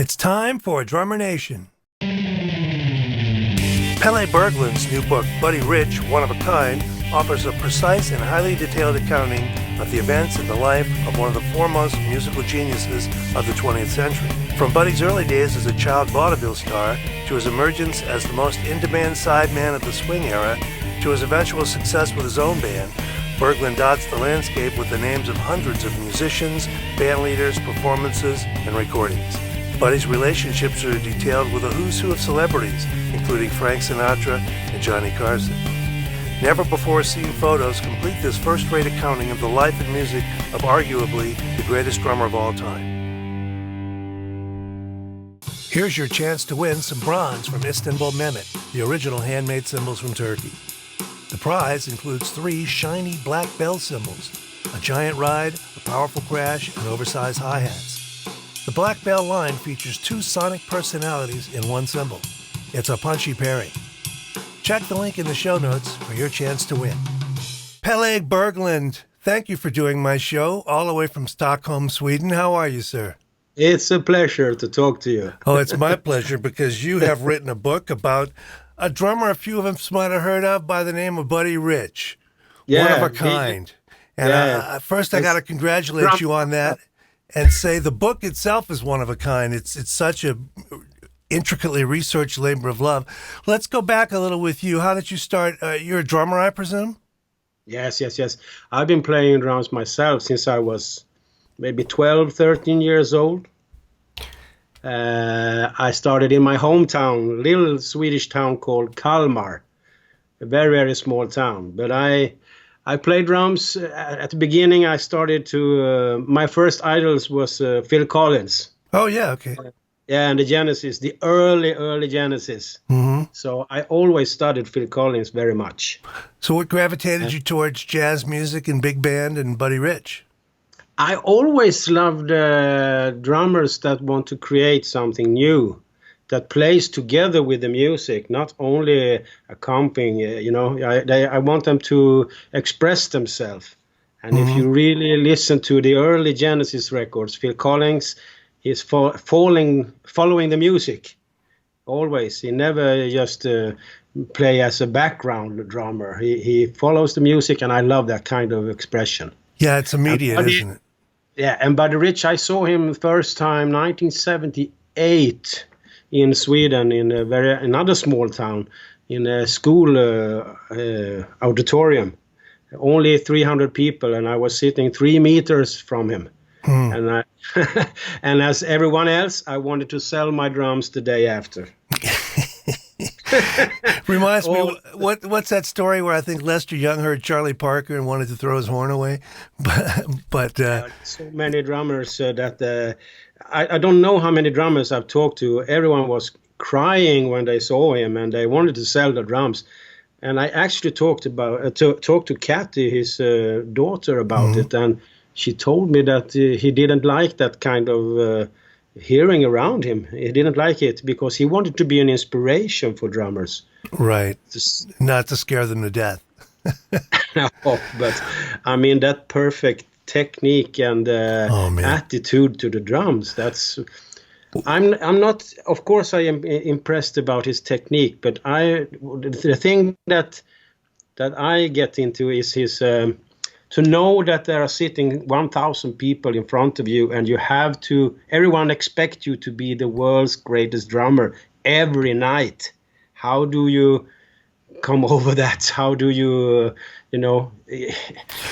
It's time for Drummer Nation. Pelle Berglund's new book, Buddy Rich, One of a Kind, offers a precise and highly detailed accounting of the events and the life of one of the foremost musical geniuses of the 20th century. From Buddy's early days as a child vaudeville star, to his emergence as the most in-demand sideman of the swing era, to his eventual success with his own band, Berglund dots the landscape with the names of hundreds of musicians, band leaders, performances, and recordings. Buddy's relationships are detailed with a who's who of celebrities, including Frank Sinatra and Johnny Carson. Never-before-seen photos complete this first-rate accounting of the life and music of arguably the greatest drummer of all time. Here's your chance to win some bronze from Istanbul Mehmet, the original handmade cymbals from Turkey. The prize includes 3 shiny black bell cymbals, a giant ride, a powerful crash, and oversized hi-hats. The black bell line features 2 sonic personalities in one cymbal. It's a punchy pairing. Check the link in the show notes for your chance to win. Pelle Berglund, thank you for doing my show all the way from Stockholm, Sweden. How are you, sir? It's a pleasure to talk to you. Oh, it's my pleasure because you have written a book about a drummer a few of us might have heard of by the name of Buddy Rich. Yeah, one of a kind. First, I got to congratulate you on that and say the book itself is one of a kind. It's such a intricately researched labor of love. Let's go back a little with you. How did you start? You're a drummer, I presume? Yes. I've been playing drums myself since I was maybe 12, 13 years old. I started in my hometown, little Swedish town called Kalmar, a very, very small town. But I played drums. At the beginning, I started to, my first idols was Phil Collins. Oh, yeah, okay. Yeah, and the Genesis, the early Genesis. Mm-hmm. So I always studied Phil Collins very much. So what gravitated you towards jazz music and big band and Buddy Rich? I always loved drummers that want to create something new, that plays together with the music, not only accompanying, I want them to express themselves. And if you really listen to the early Genesis records, Phil Collins is following the music, always. He never just play as a background drummer. He follows the music, and I love that kind of expression. Yeah, it's immediate, isn't it? Yeah, and Buddy Rich, I saw him first time 1978 in Sweden, in another small town, in a school auditorium. Only 300 people, and I was sitting 3 meters from him. And and as everyone else, I wanted to sell my drums the day after. Reminds me, what's that story where I think Lester Young heard Charlie Parker and wanted to throw his horn away? But so many drummers that I don't know how many drummers I've talked to. Everyone was crying when they saw him, and they wanted to sell the drums. And I actually talked to Kathy, his daughter, about it, and she told me that he didn't like that kind of hearing around him. He didn't like it because he wanted to be an inspiration for drummers. Right. Not to scare them to death. No, but I mean, that perfect technique and attitude to the drums, that's... I'm not, of course I am impressed about his technique, but the thing that I get into is his... to know that there are sitting 1,000 people in front of you, and everyone expects you to be the world's greatest drummer every night. How do you come over that? How do you, the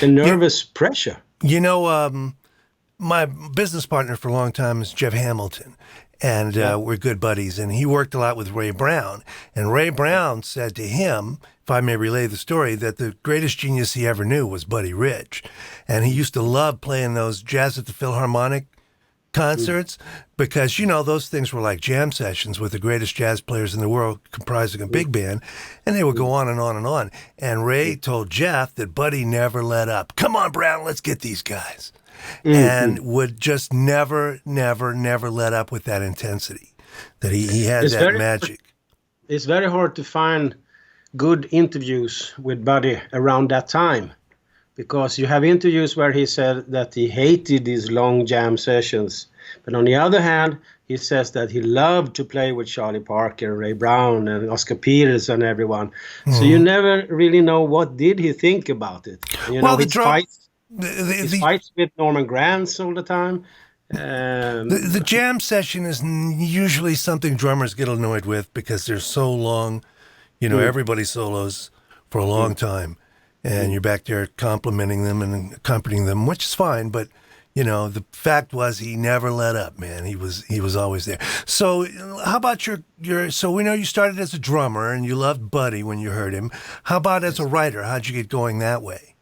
nervous pressure? My business partner for a long time is Jeff Hamilton, and we're good buddies, and he worked a lot with Ray Brown. And Ray Brown said to him, if I may relay the story, that the greatest genius he ever knew was Buddy Rich. And he used to love playing those Jazz at the Philharmonic concerts because, those things were like jam sessions with the greatest jazz players in the world comprising a big band, and they would go on and on and on. And Ray told Jeff that Buddy never let up. Come on, Brown, let's get these guys. And would just never let up with that intensity, that he had that magic. It's very hard to find good interviews with Buddy around that time. because you have interviews where he said that he hated these long jam sessions. But on the other hand, he says that he loved to play with Charlie Parker, Ray Brown, and Oscar Peterson and everyone. Mm-hmm. So you never really know what did he think about it. You know, his fights with Norman Granz all the time. The jam session is usually something drummers get annoyed with because they're so long. You know, everybody solos for a long time, and you're back there complimenting them and accompanying them, which is fine. But you know, the fact was he never let up, man. He was always there. So how about your? So we know you started as a drummer and you loved Buddy when you heard him. How about as a writer? How'd you get going that way?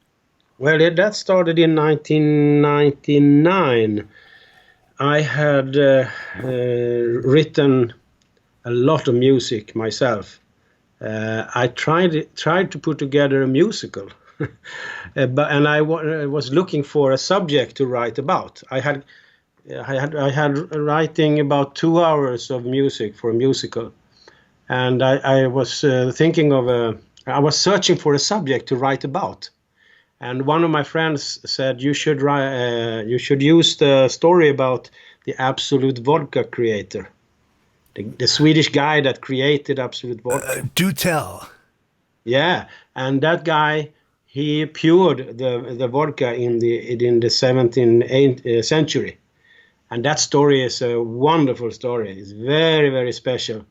Well, that started in 1999. I had written a lot of music myself. I tried to put together a musical, and I was looking for a subject to write about. I had writing about 2 hours of music for a musical, and I was thinking of I was searching for a subject to write about. And one of my friends said, you should use the story about the Absolute Vodka creator, the Swedish guy that created Absolute Vodka. Do tell. Yeah, and that guy, he poured the vodka in the 17th century, and that story is a wonderful story. It's very, very special.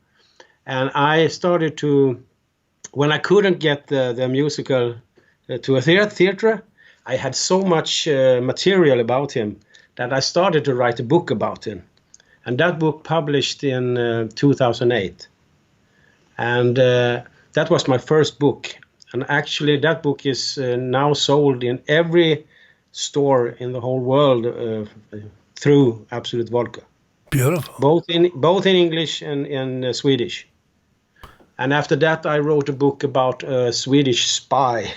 And I started to, when I couldn't get the musical to a theater, I had so much material about him that I started to write a book about him. And that book published in 2008. And that was my first book. And actually that book is now sold in every store in the whole world through Absolute Vodka. Beautiful. Both in English and in Swedish. And after that, I wrote a book about a Swedish spy.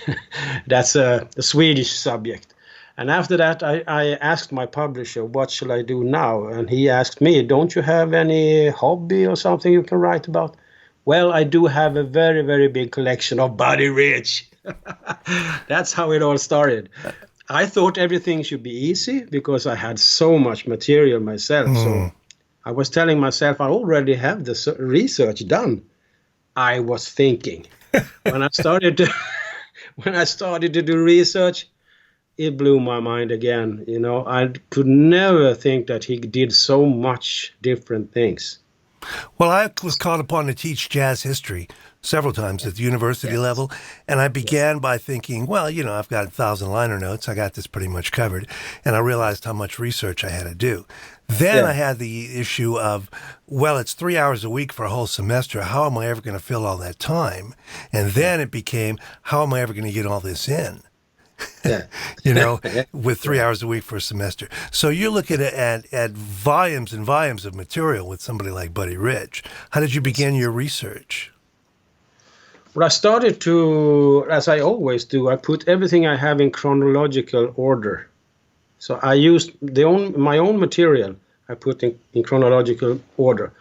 That's a Swedish subject. And after that, I asked my publisher, what shall I do now? And he asked me, don't you have any hobby or something you can write about? Well, I do have a very, very big collection of Buddy Rich. That's how it all started. I thought everything should be easy because I had so much material myself. So I was telling myself, I already have the research done. I was thinking when I started to do research, it blew my mind again. You know, I could never think that he did so much different things. Well, I was called upon to teach jazz history several times at the university level, and I began by thinking, well, you know, I've got 1,000 liner notes. I got this pretty much covered, and I realized how much research I had to do. Then I had the issue of, well, it's 3 hours a week for a whole semester. How am I ever going to fill all that time? And then it became, how am I ever going to get all this in? You know, with 3 hours a week for a semester. So you're looking at volumes and volumes of material with somebody like Buddy Rich. How did you begin your research? Well, I started to, as I always do, I put everything I have in chronological order. So I used my own material, I put in chronological order.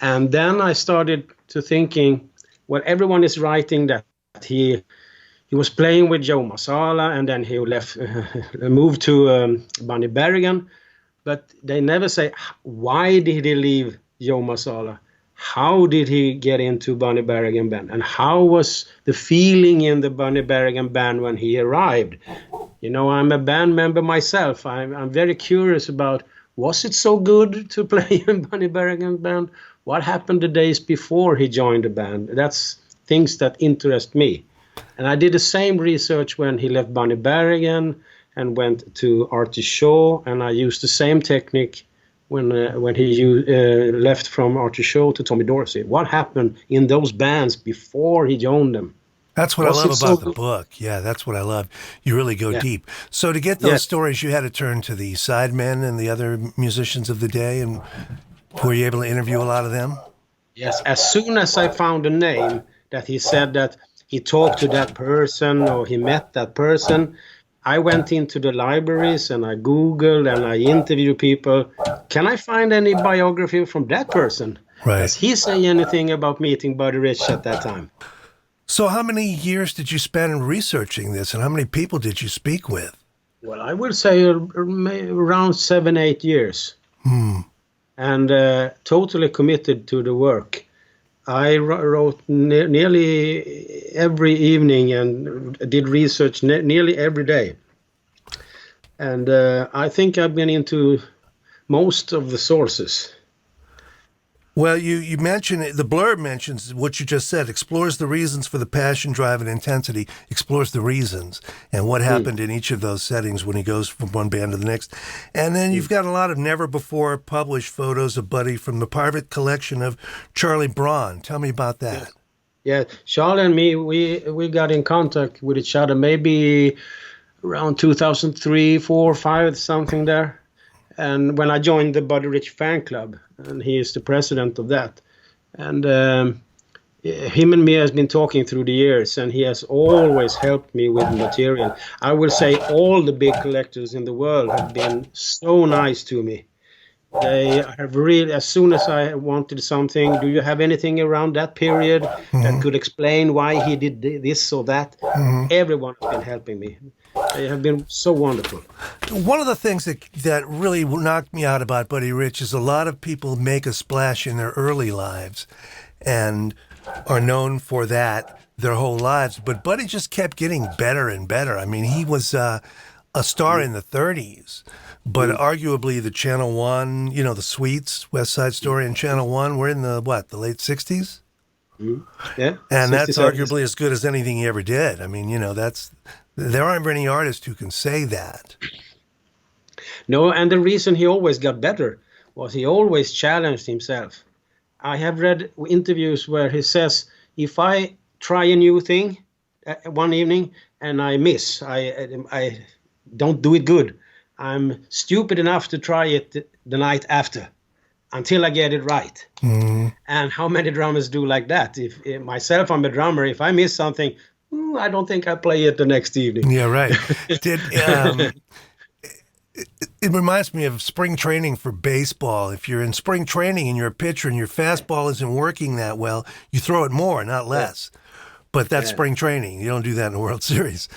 And then I started to thinking, well, everyone is writing that he was playing with Joe Masala, and then he moved to Bunny Berrigan. But they never say, why did he leave Joe Masala? How did he get into Bunny Berrigan Band? And how was the feeling in the Bunny Berrigan Band when he arrived? You know, I'm a band member myself. I'm very curious about, was it so good to play in Bunny Berrigan Band? What happened the days before he joined the band? That's things that interest me. And I did the same research when he left Bunny Berrigan and went to Artie Shaw, and I used the same technique when he left from Artie Shaw to Tommy Dorsey. What happened in those bands before he joined them? That's what I love about the book. Yeah, that's what I love. You really go deep. So to get those stories, you had to turn to the sidemen and the other musicians of the day, and were you able to interview a lot of them? Yes. As soon as I found a name that he said that he talked to that person or he met that person, I went into the libraries and I Googled and I interviewed people. Can I find any biography from that person? Right. Does he say anything about meeting Buddy Rich at that time? So how many years did you spend in researching this, and how many people did you speak with? Well, I would say around 7-8 years. And totally committed to the work. I wrote nearly every evening and did research nearly every day. And I think I've been into most of the sources. Well, you mentioned, the blurb mentions what you just said, explores the reasons for the passion, drive, and intensity, explores the reasons and what happened in each of those settings when he goes from one band to the next. And then you've got a lot of never-before-published photos of Buddy from the private collection of Charlie Braun. Tell me about that. Yeah, Charlie and me, we got in contact with each other maybe around 2003, 4, 5, something there. And when I joined the Buddy Rich fan club, and he is the president of that. And him and me has been talking through the years, and he has always helped me with material. I will say all the big collectors in the world have been so nice to me. They have really, as soon as I wanted something, do you have anything around that period that could explain why he did this or that? Everyone has been helping me. They have been so wonderful. One of the things that really knocked me out about Buddy Rich is a lot of people make a splash in their early lives and are known for that their whole lives. But Buddy just kept getting better and better. I mean, he was a star in the 30s, but arguably the Channel 1, you know, the Sweets, West Side Story and Channel 1 were in the late 60s? Yeah. And that's arguably as good as anything he ever did. I mean, you know, there aren't any artists who can say that. No, and the reason he always got better was he always challenged himself. I have read interviews where he says, if I try a new thing one evening and I miss, I don't do it good, I'm stupid enough to try it the night after until I get it right. And how many drummers do like that? If myself, I'm a drummer, if I miss something, I don't think I play it the next evening. Yeah, right. It reminds me of spring training for baseball. If you're in spring training and you're a pitcher and your fastball isn't working that well, you throw it more, not less. But that's spring training. You don't do that in the World Series.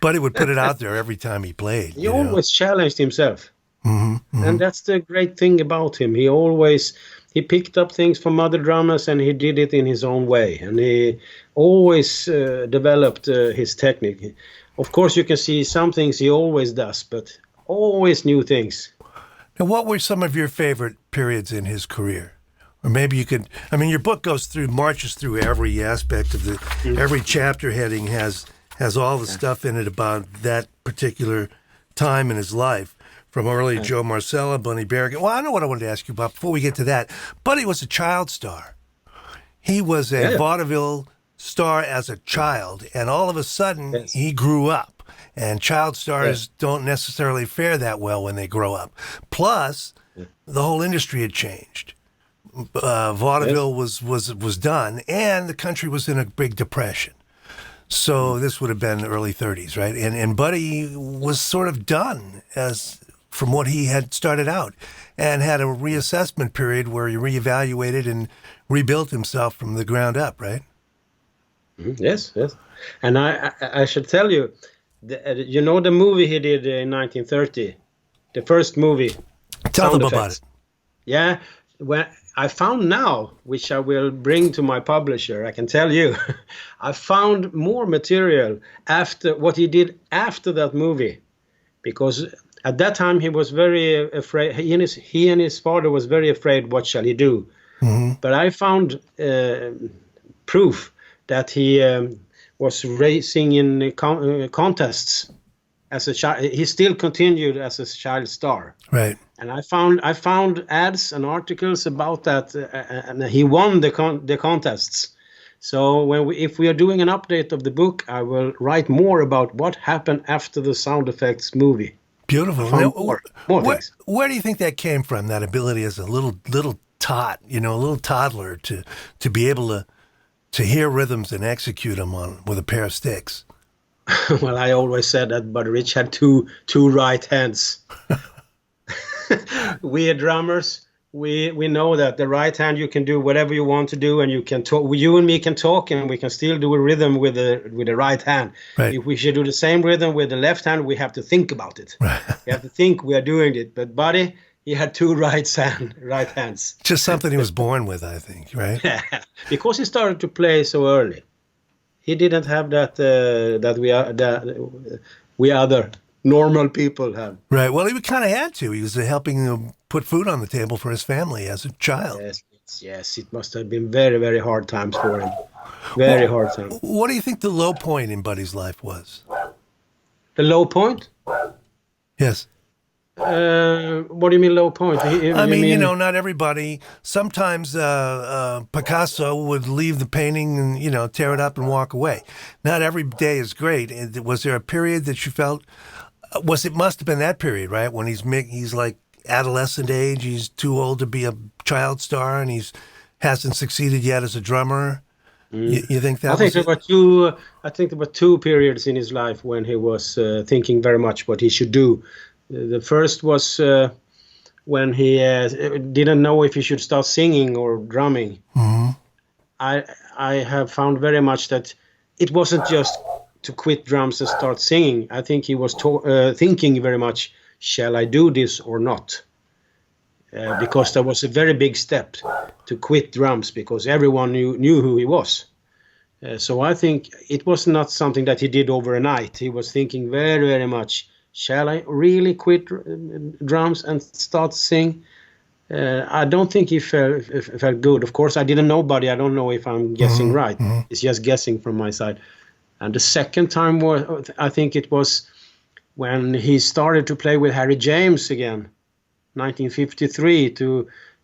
But he would put it out there every time he played. He always challenged himself. And that's the great thing about him. He picked up things from other drummers and he did it in his own way. And he always developed his technique. Of course, you can see some things he always does, but always new things. Now, what were some of your favorite periods in his career? Or maybe you could, I mean, your book marches through every aspect of every chapter heading has all the stuff in it about that particular time in his life. From early Joe Marcella, Bunny Berglund. Well, I know what I wanted to ask you about before we get to that. Buddy was a child star. He was a vaudeville star as a child, and all of a sudden he grew up. And child stars don't necessarily fare that well when they grow up. Plus, the whole industry had changed. Vaudeville was done, and the country was in a big depression. So this would have been the early 30s, right? And Buddy was sort of done from what he had started out and had a reassessment period where he reevaluated and rebuilt himself from the ground up, right? Yes. And I should tell you, you know the movie he did in 1930, the first movie. Tell them about it. Yeah, when I found now, which I will bring to my publisher, I can tell you, I found more material after what he did after that movie, because at that time, he was very afraid. He and his father was very afraid. What shall he do? But I found proof that he was racing in contests as a child. He still continued as a child star. Right. And I found ads and articles about that, and he won the contests. So if we are doing an update of the book, I will write more about what happened after the sound effects movie. Beautiful. More things. Where do you think that came from, that ability as a little tot, a little toddler to be able to hear rhythms and execute them with a pair of sticks? Well, I always said that Buddy Rich had two right hands. We are drummers. we know that the right hand you can do whatever you want to do, and you can talk. You and me can talk, and we can still do a rhythm with the right hand. Right. If we should do the same rhythm with the left hand, we have to think about it. Right. We have to think we are doing it. But Buddy, he had two right hands. Just something he was born with, I think, right? Because he started to play so early. He didn't have that we other normal people have. Right. Well, he kind of had to. He was helping put food on the table for his family as a child. Yes. It must have been very, very hard times for him. Very hard times. What do you think the low point in Buddy's life was? The low point? Yes. What do you mean low point? I mean, not everybody. Sometimes Picasso would leave the painting and, tear it up and walk away. Not every day is great. Was there a period that you felt, it must have been that period, right? When he's like adolescent age, he's too old to be a child star and hasn't succeeded yet as a drummer. You think that I think there were two periods in his life when he was thinking very much what he should do. The first was when he didn't know if he should start singing or drumming. Mm-hmm. I have found very much that it wasn't just to quit drums and start singing. I think he was thinking very much, shall I do this or not? Because there was a very big step to quit drums because everyone knew who he was. So I think it was not something that he did overnight. He was thinking very, very much, shall I really quit drums and start sing? I don't think he felt good. Of course, I didn't know Buddy. I don't know if I'm guessing right. Mm-hmm. It's just guessing from my side. And the second time was, I think it was when he started to play with Harry James again, 1953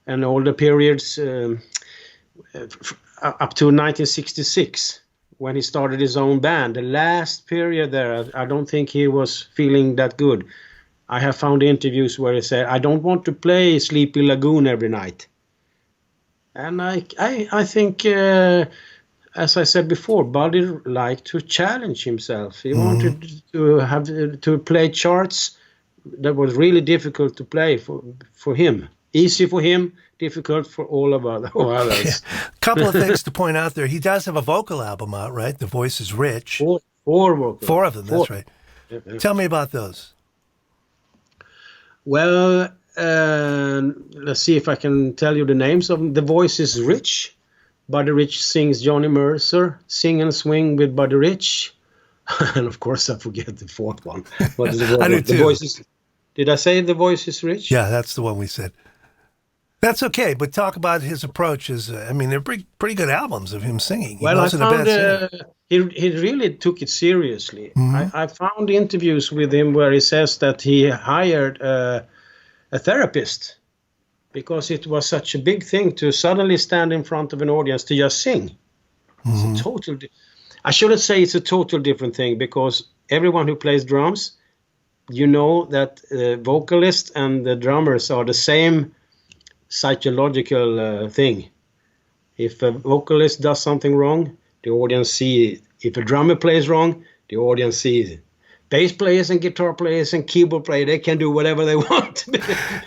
and all the periods up to 1966. When he started his own band, the last period there, I don't think he was feeling that good. I have found interviews where he said, I don't want to play Sleepy Lagoon every night. And I think, as I said before, Buddy liked to challenge himself. He wanted to play charts that was really difficult to play for him. Easy for him, difficult for all of others. Yeah. Couple of things to point out there. He does have a vocal album out, right? The Voice is Rich. Four vocals. Four of them, that's right. Yeah. Tell me about those. Well, let's see if I can tell you the names of them. The Voice is Rich. Buddy Rich sings Johnny Mercer. Sing and Swing with Buddy Rich. And of course, I forget the fourth one. What is the fourth I do one? too. Did I say The Voice is Rich? Yeah, that's the one we said. That's okay, but talk about his approaches. They're pretty good albums of him singing. Well, I found he really took it seriously. Mm-hmm. I found interviews with him where he says that he hired a therapist because it was such a big thing to suddenly stand in front of an audience to just sing. Mm-hmm. It's I shouldn't say it's a total different thing because everyone who plays drums, that the vocalist and the drummers are the same psychological thing. If a vocalist does something wrong, the audience sees it. If a drummer plays wrong, the audience sees it. Bass players and guitar players and keyboard players, they can do whatever they want.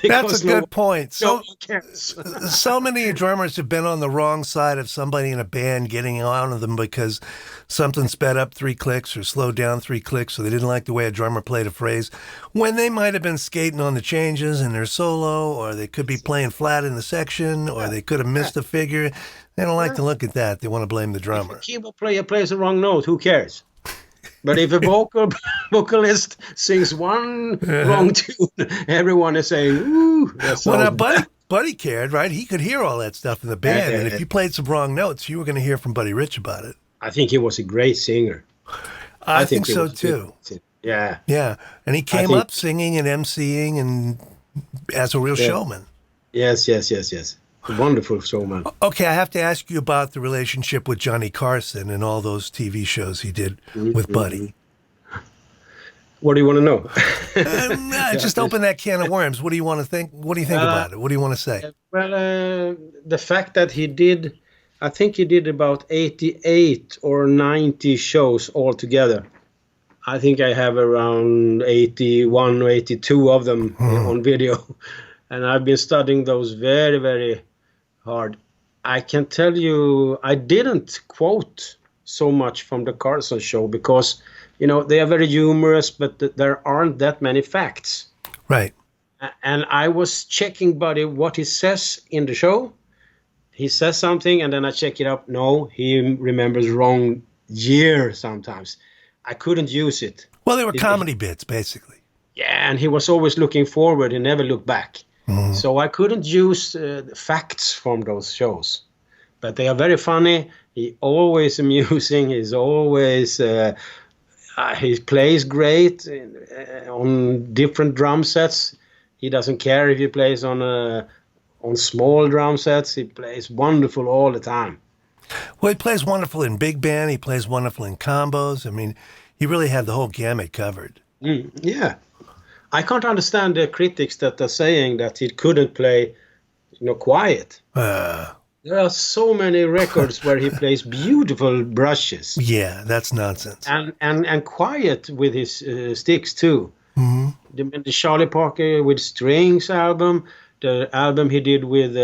That's a good point. No one cares. So many drummers have been on the wrong side of somebody in a band getting on them because something sped up 3 clicks or slowed down 3 clicks, so they didn't like the way a drummer played a phrase, when they might have been skating on the changes in their solo, or they could be playing flat in the section, or they could have missed a figure. They don't like to look at that. They want to blame the drummer. If a keyboard player plays the wrong note, who cares? But if a vocalist sings one wrong tune, everyone is saying, ooh. Well, now, Buddy cared, right? He could hear all that stuff in the band. And if you played some wrong notes, you were going to hear from Buddy Rich about it. I think he was a great singer. I think so, too. Yeah. Yeah. And he came up singing and emceeing and as a real showman. Yes. A wonderful showman. Okay, I have to ask you about the relationship with Johnny Carson and all those TV shows he did with Buddy. What do you want to know? Just open that can of worms. What do you want to think? What do you think about it? What do you want to say? Well, the fact that I think he did about 88 or 90 shows altogether. I think I have around 81 or 82 of them on video. and I've been studying those very, very hard. I can tell you, I didn't quote so much from the Carson show because, they are very humorous, but there aren't that many facts. Right. And I was checking Buddy what he says in the show. He says something, and then I check it up. No, he remembers wrong year sometimes. I couldn't use it. Well, they were comedy bits, basically. Yeah, and he was always looking forward. He never looked back. Mm-hmm. So I couldn't use facts from those shows. But they are very funny. He always amusing. He's always... he plays great on different drum sets. He doesn't care if he plays on small drum sets. He plays wonderful all the time. Well, he plays wonderful in big band. He plays wonderful in combos. I mean, he really had the whole gamut covered. Yeah. I can't understand the critics that are saying that he couldn't play, quiet. There are so many records where he plays beautiful brushes. Yeah, that's nonsense. And quiet with his sticks, too. Mm-hmm. The Charlie Parker with Strings album, the album he did with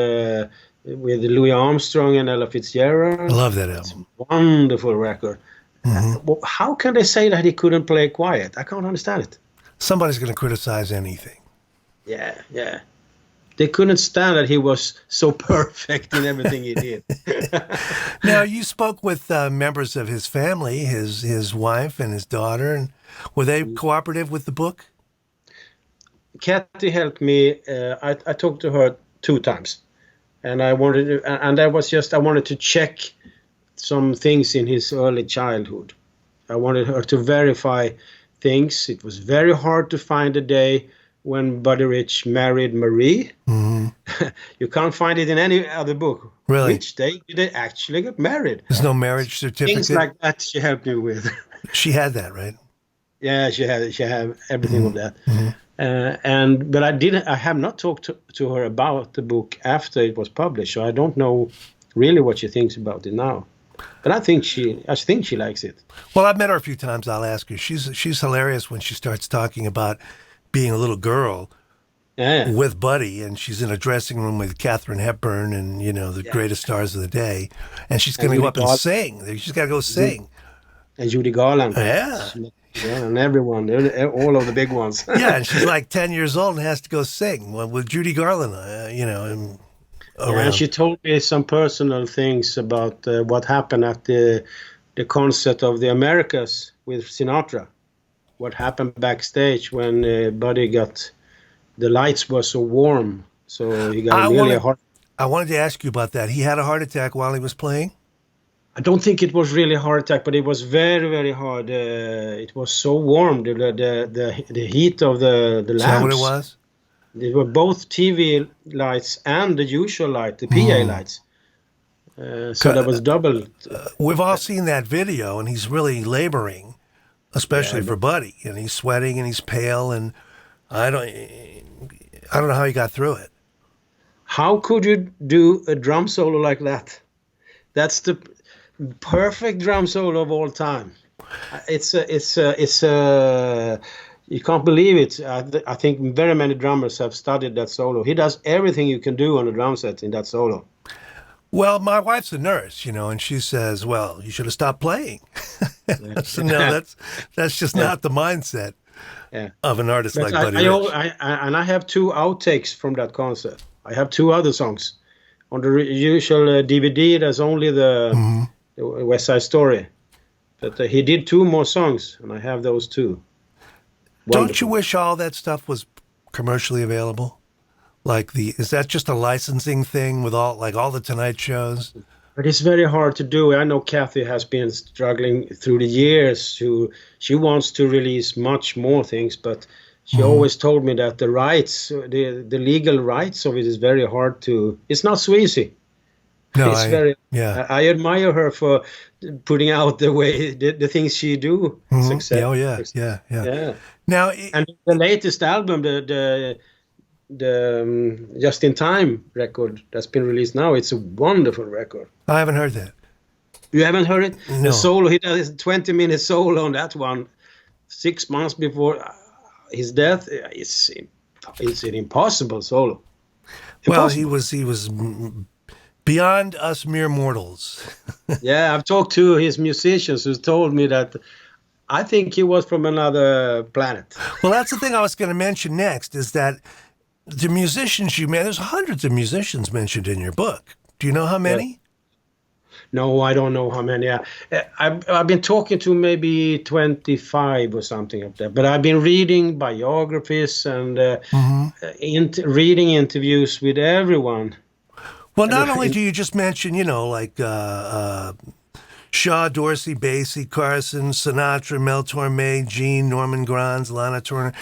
Louis Armstrong and Ella Fitzgerald. I love that album. It's a wonderful record. Mm-hmm. How can they say that he couldn't play quiet? I can't understand it. Somebody's going to criticize anything. Yeah. They couldn't stand that he was so perfect in everything he did. Now, you spoke with members of his family, his wife and his daughter. And were they cooperative with the book? Kathy helped me. I talked to her 2 times. And I wanted to check some things in his early childhood. I wanted her to verify things. It was very hard to find a day when Buddy Rich married Marie. Mm-hmm. You can't find it in any other book. Really? Which day did they actually get married? There's no marriage certificate? Things like that she helped me with. She had that, right? Yeah, she had everything of that. Mm-hmm. But I have not talked to her about the book after it was published, so I don't know really what she thinks about it now. But I think she likes it. Well, I've met her a few times. I'll ask her. She's hilarious when she starts talking about being a little girl with Buddy, and she's in a dressing room with Katharine Hepburn and the greatest stars of the day, and she's going to go up and sing. She's got to go sing. And Judy Garland. Yeah. And everyone, all of the big ones. Yeah, and she's like 10 years old and has to go sing with Judy Garland, around. And she told me some personal things about what happened at the concert of the Americas with Sinatra. What happened backstage when Buddy the lights were so warm, so he got really hard. I wanted to ask you about that. He had a heart attack while he was playing? I don't think it was really a heart attack, but it was very, very hard. It was so warm, the heat of the lamps. Is that what it was? They were both TV lights and the usual light, the PA lights. So that was double. We've all seen that video, and he's really laboring, especially for Buddy. And he's sweating, and he's pale, and I don't know how he got through it. How could you do a drum solo like that? That's the perfect drum solo of all time. It's you can't believe it. I think very many drummers have studied that solo. He does everything you can do on a drum set in that solo. Well, my wife's a nurse, and she says, well, you should have stopped playing. So no, that's just not the mindset of an artist like Buddy Rich. I have 2 outtakes from that concert. I have 2 other songs. On the usual DVD, there's only the West Side Story. But he did 2 more songs, and I have those 2. Wonderful. Don't you wish all that stuff was commercially available? Is that just a licensing thing with all the Tonight shows? But it's very hard to do. I know Kathy has been struggling through the years. She wants to release much more things, but she always told me that the rights, the legal rights of it is very hard to. It's not so easy. No, I admire her for putting out the things she do. Success. Oh yeah. Now, and the latest album, the Just in Time record that's been released now, it's a wonderful record. I haven't heard that. You haven't heard it? No. The solo, he does a 20-minute solo on that one, 6 months before his death. It's an impossible solo. Well, he was beyond us mere mortals. Yeah, I've talked to his musicians who told me that I think he was from another planet. Well, that's the thing I was going to mention next, is that the musicians you met, there's hundreds of musicians mentioned in your book. Do you know how many? Yeah. No, I don't know how many. I've been talking to maybe 25 or something like that. But I've been reading biographies and reading interviews with everyone. Well, not only do you just mention, like Shaw, Dorsey, Basie, Carson, Sinatra, Mel Torme, Gene, Norman Granz, Lana Turner,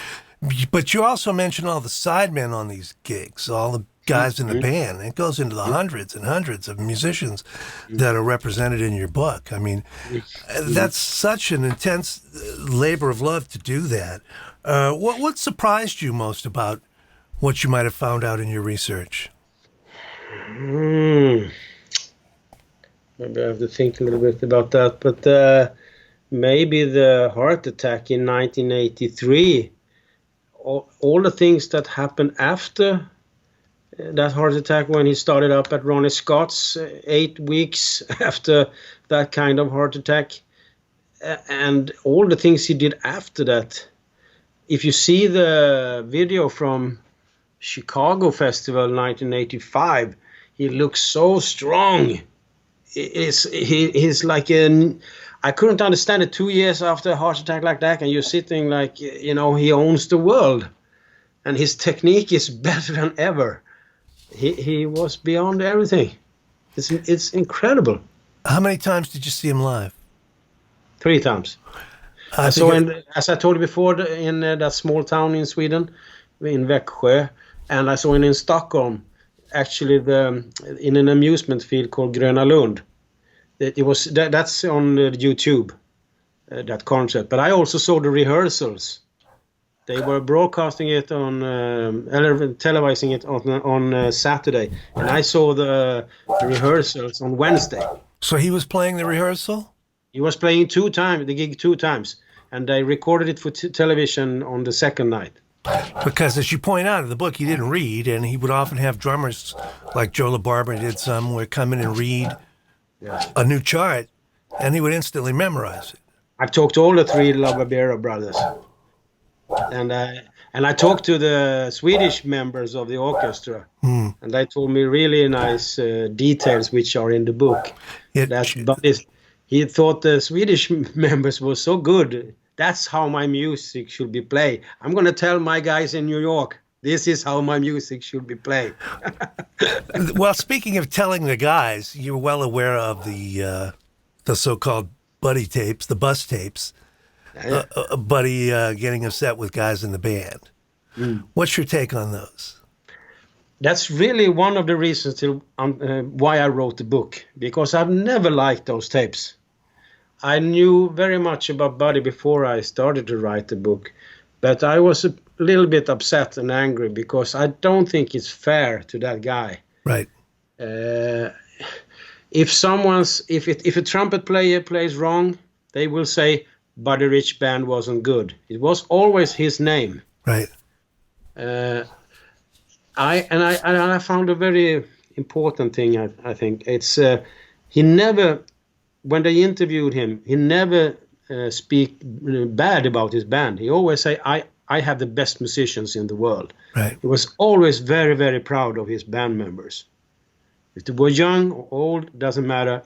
but you also mention all the sidemen on these gigs, all the guys in the band. It goes into the hundreds and hundreds of musicians that are represented in your book. I mean, that's such an intense labor of love to do that. What surprised you most about what you might have found out in your research? Maybe I have to think a little bit about that. But maybe the heart attack in 1983, all the things that happened after that heart attack, when he started up at Ronnie Scott's 8 weeks after that kind of heart attack, and all the things he did after that. If you see the video from Chicago Festival 1985, he looks so strong. He's like I couldn't understand it 2 years after a heart attack like that, and you're sitting like, he owns the world, and his technique is better than ever. He was beyond everything. It's incredible. How many times did you see him live? 3 times. I saw him, as I told you before, in that small town in Sweden, in Växjö, and I saw him in Stockholm, actually in an amusement field called Gröna Lund. That's on YouTube, that concert. But I also saw the rehearsals. They were broadcasting it on, televising it on Saturday, and I saw the rehearsals on Wednesday. So he was playing the rehearsal? He was playing the gig 2 times, and they recorded it for television on the second night. Because, as you point out in the book, he didn't read, and he would often have drummers like Joe LaBarbera did some, would come in and read a new chart, and he would instantly memorize it. I've talked to all the 3 LaBarbera brothers. And I talked to the Swedish members of the orchestra, and they told me really nice details which are in the book. He thought the Swedish members were so good. That's how my music should be played. I'm going to tell my guys in New York, this is how my music should be played. Well, speaking of telling the guys, you're well aware of the so-called buddy tapes, the bus tapes. Buddy getting upset with guys in the band. What's your take on those? That's really one of the reasons why I wrote the book, because I've never liked those tapes. I knew very much about Buddy before I started to write the book, but I was a little bit upset and angry because I don't think it's fair to that guy. Right. If a trumpet player plays wrong, they will say Buddy Rich Band wasn't good. It was always his name. Right. I found a very important thing. I think it's he never, when they interviewed him, he never speak bad about his band. He always say, I have the best musicians in the world. Right. He was always very, very proud of his band members. If they were young or old, doesn't matter.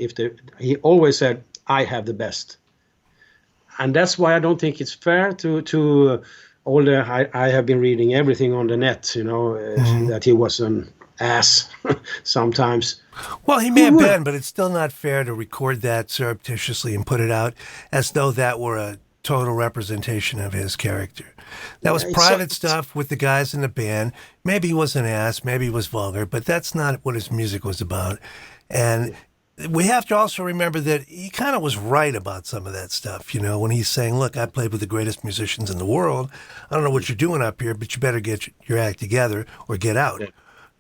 He always said, I have the best. And that's why I don't think it's fair to all the. I have been reading everything on the net, that he was an ass sometimes. Well, he may have been, but it's still not fair to record that surreptitiously and put it out as though that were a total representation of his character. That was private stuff with the guys in the band. Maybe he was an ass, maybe he was vulgar, but that's not what his music was about. And we have to also remember that he kind of was right about some of that stuff, when he's saying, look, I played with the greatest musicians in the world. I don't know what you're doing up here, but you better get your act together or get out.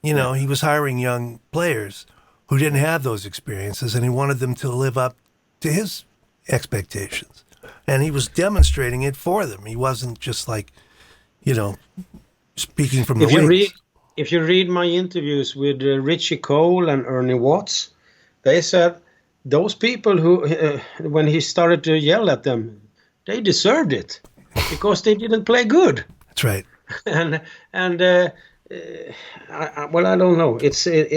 Yeah. He was hiring young players who didn't have those experiences, and he wanted them to live up to his expectations. And he was demonstrating it for them. He wasn't just like, speaking from the wings. if you read my interviews with Richie Cole and Ernie Watts, they said those people who, when he started to yell at them, they deserved it because they didn't play good. That's right. and well, I don't know.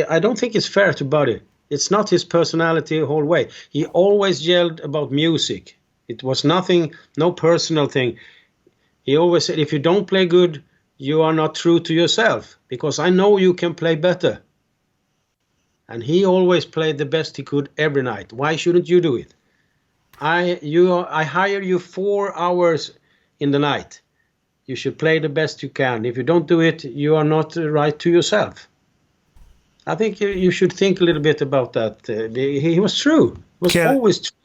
I don't think it's fair to Buddy. It's not his personality the whole way. He always yelled about music. It was nothing, no personal thing. He always said, if you don't play good, you are not true to yourself, because I know you can play better. And he always played the best he could every night. Why shouldn't you do it? I hire you 4 hours in the night. You should play the best you can. If you don't do it, you are not right to yourself. I think you should think a little bit about that. He was true. He was always true.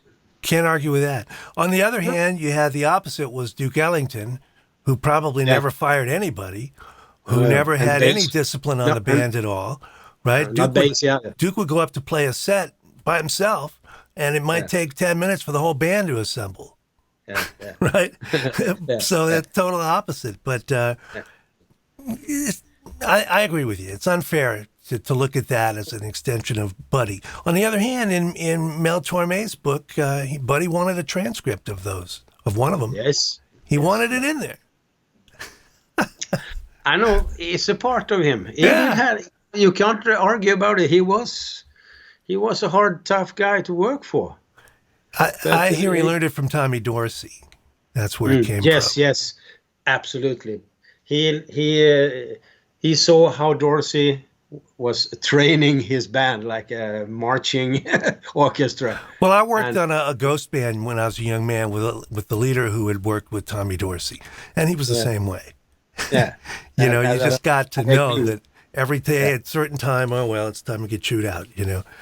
Can't argue with that. On the other hand, you had the opposite was Duke Ellington, who probably never fired anybody, who never had any discipline on the band at all, right? Duke would go up to play a set by himself, and it might take 10 minutes for the whole band to assemble. Right? So that's total opposite. But I agree with you. It's unfair to look at that as an extension of Buddy. On the other hand, in Mel Torme's book, Buddy wanted a transcript of one of them. Yes. He wanted it in there. I know. It's a part of him. You can't argue about it. He was a hard, tough guy to work for. I hear he learned it from Tommy Dorsey. That's where it came from. Yes, absolutely. He saw how Dorsey was training his band like a marching orchestra. Well, I worked on a ghost band when I was a young man with the leader who had worked with Tommy Dorsey, and he was the same way. Yeah, you just got to know that every day at a certain time, it's time to get chewed out,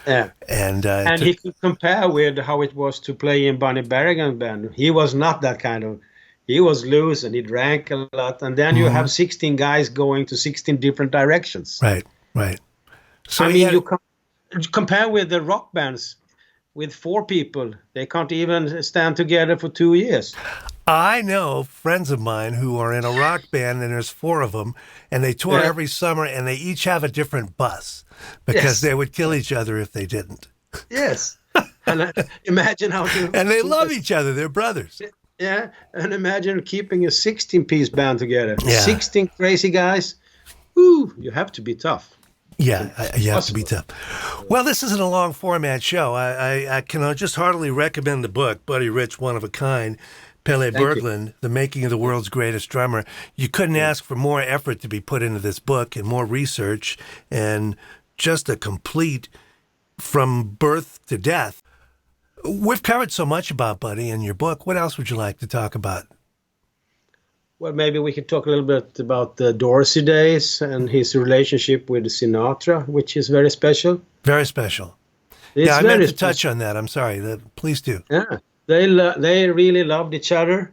Yeah. And he could compare with how it was to play in Bunny Berrigan's band. He was not that kind of, he was loose and he drank a lot. And then you have 16 guys going to 16 different directions. Right. So you compare with the rock bands with 4 people. They can't even stand together for 2 years. I know friends of mine who are in a rock band, and there's 4 of them, and they tour every summer, and they each have a different bus because they would kill each other if they didn't. Yes. And imagine how and they love each other. They're brothers. Yeah. And imagine keeping a 16-piece band together. Yeah. 16 crazy guys. Ooh, you have to be tough. Yeah, you have to be tough. Well, this isn't a long format show. I can just heartily recommend the book, Buddy Rich, One of a Kind, Pelle Berglund, The Making of the World's Greatest Drummer. You couldn't ask for more effort to be put into this book and more research and just a complete from birth to death. We've covered so much about Buddy in your book. What else would you like to talk about? Well, maybe we could talk a little bit about the Dorsey days and his relationship with Sinatra, which is very special. Very special. I meant to touch on that. I'm sorry. Please do. Yeah, they really loved each other.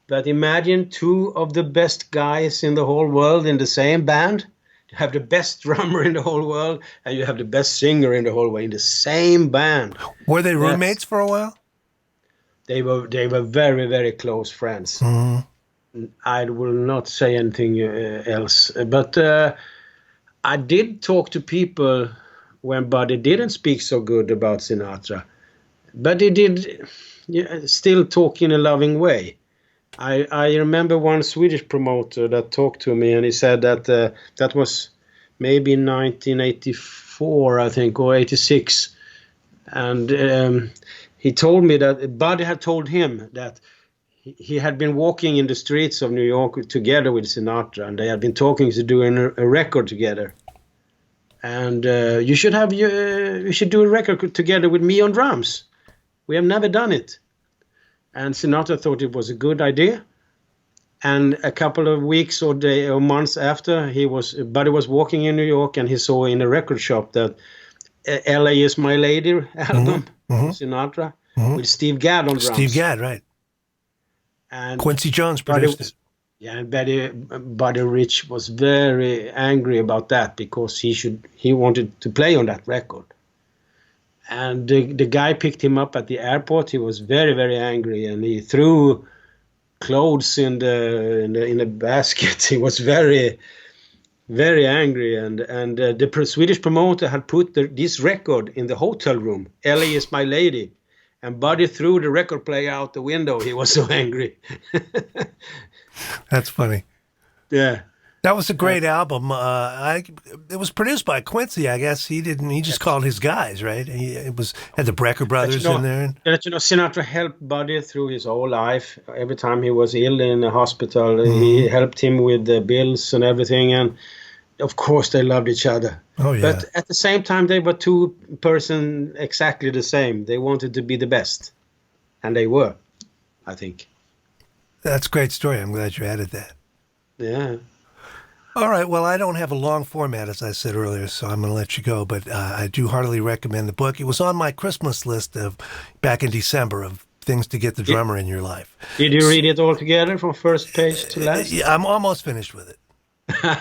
But imagine 2 of the best guys in the whole world in the same band. You have the best drummer in the whole world, and you have the best singer in the whole world in the same band. Were they roommates for a while? They were very, very close friends. Mm-hmm. I will not say anything else. But I did talk to people when Buddy didn't speak so good about Sinatra. But he did still talk in a loving way. I remember one Swedish promoter that talked to me, and he said that that was maybe in 1984, I think, or 86. And he told me that Buddy had told him that he had been walking in the streets of New York together with Sinatra, and they had been talking to doing a record together. And you should do a record together with me on drums. We have never done it. And Sinatra thought it was a good idea. And a couple of weeks or months after, Buddy was walking in New York, and he saw in a record shop that "L.A. Is My Lady" album, Sinatra, with Steve Gadd on drums. Steve Gadd, right. And Quincy Jones produced it. Yeah, and Buddy Rich was very angry about that because he wanted to play on that record. And the guy picked him up at the airport. He was very, very angry, and he threw clothes in a basket. He was very very angry, and the Swedish promoter had put this record in the hotel room. Ellie is my lady, and Buddy threw the record player out the window. He was so angry. That's funny. Yeah, that was a great album. It was produced by Quincy, I guess. He just called his guys, right? Had the Brecker brothers in there. Sinatra helped Buddy through his whole life. Every time he was ill in the hospital, he helped him with the bills and everything. And of course, they loved each other. Oh yeah. But at the same time, they were two persons exactly the same. They wanted to be the best, and they were, I think. That's a great story. I'm glad you added that. Yeah. All right. Well, I don't have a long format, as I said earlier, so I'm going to let you go. But I do heartily recommend the book. It was on my Christmas list back in December of things to get the drummer in your life. Did you read it all together from first page to last? Yeah, I'm almost finished with it.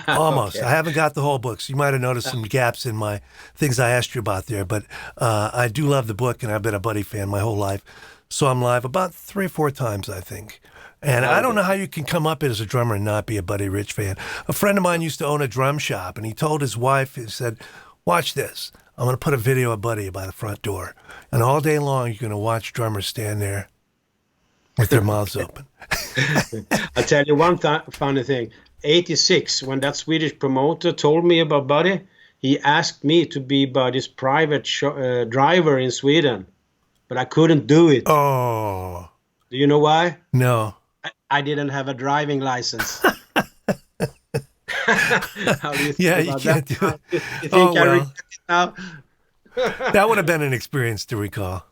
Almost. Okay. I haven't got the whole book, so you might have noticed some gaps in my things I asked you about there. But I do love the book, and I've been a Buddy fan my whole life. Saw him live about 3 or 4 times, I think. And I don't know how you can come up as a drummer and not be a Buddy Rich fan. A friend of mine used to own a drum shop, and he told his wife, he said, watch this. I'm going to put a video of Buddy by the front door. And all day long, you're going to watch drummers stand there with their mouths open. I'll tell you one funny thing. 86, when that Swedish promoter told me about Buddy, he asked me to be Buddy's private driver in Sweden. But I couldn't do it. Oh. Do you know why? No. I didn't have a driving license. How do you think about can't that? do it. You think I regret it now? That would have been an experience to recall.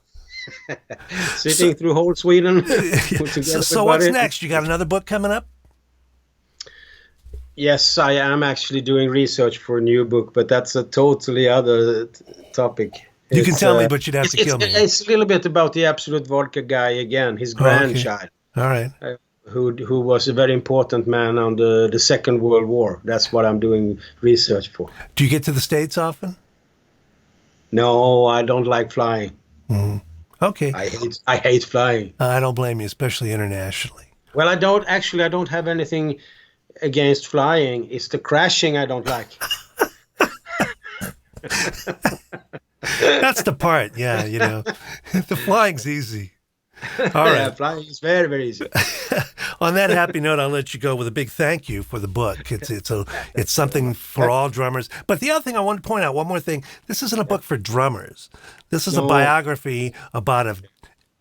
Sitting through whole Sweden. So what's next? You got another book coming up? Yes, I am actually doing research for a new book, but that's a totally other topic. You can tell me, but you'd have to kill me. It's a little bit about the Absolute Vodka guy again, his grandchild. Okay. All right. Who was a very important man on the Second World War. That's what I'm doing research for. Do you get to the States often? No, I don't like flying. Mm-hmm. Okay. I hate flying. I don't blame you, especially internationally. Well, I don't have anything against flying. It's the crashing I don't like. That's the part, yeah, the flying's easy. All right. Yeah, flying is very, very easy. On that happy note, I'll let you go with a big thank you for the book. It's something for all drummers. But the other thing I want to point out, one more thing, this isn't a book for drummers. This is a biography about a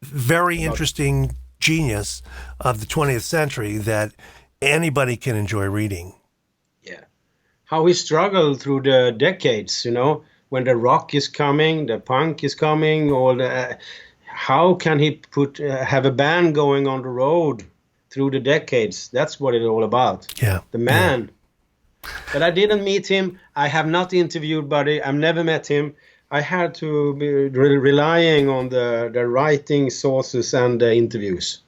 very interesting genius of the 20th century that anybody can enjoy reading. Yeah. How he struggled through the decades, when the rock is coming, the punk is coming, how can he have a band going on the road through the decades? That's what it's all about. Yeah. The man. Yeah. But I didn't meet him. I have not interviewed Buddy. I've never met him. I had to be relying on the writing sources and the interviews.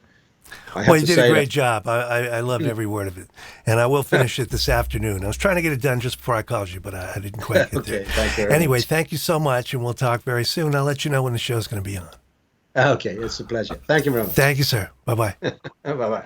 Well, you did a great job. I loved every word of it. And I will finish it this afternoon. I was trying to get it done just before I called you, but I didn't quite get there. Thank you anyway, much. Thank you so much, and we'll talk very soon. I'll let you know when the show's going to be on. Okay, it's a pleasure. Thank you very much. Thank you, sir. Bye-bye. Bye-bye.